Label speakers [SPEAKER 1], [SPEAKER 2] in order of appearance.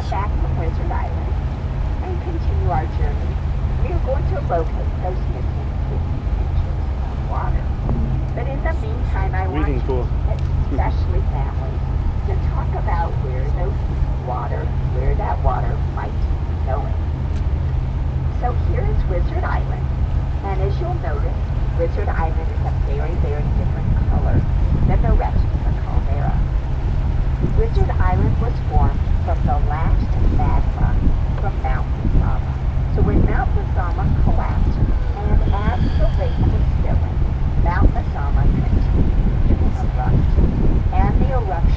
[SPEAKER 1] head back to Wizard Island and continue our journey. We are going to locate those missing 50 inches of water. But in the meantime, I want
[SPEAKER 2] Reading
[SPEAKER 1] you,
[SPEAKER 2] pool.
[SPEAKER 1] especially families, to talk about where that water might be going. So here is Wizard Island, and as you'll notice, Wizard Island is a very, very different color than the rest of the caldera. Wizard Island was formed from the last magma from Mount Mazama. So when Mount Mazama collapsed, and as the lake was filling, Mount Mazama continued to erupt, and the eruption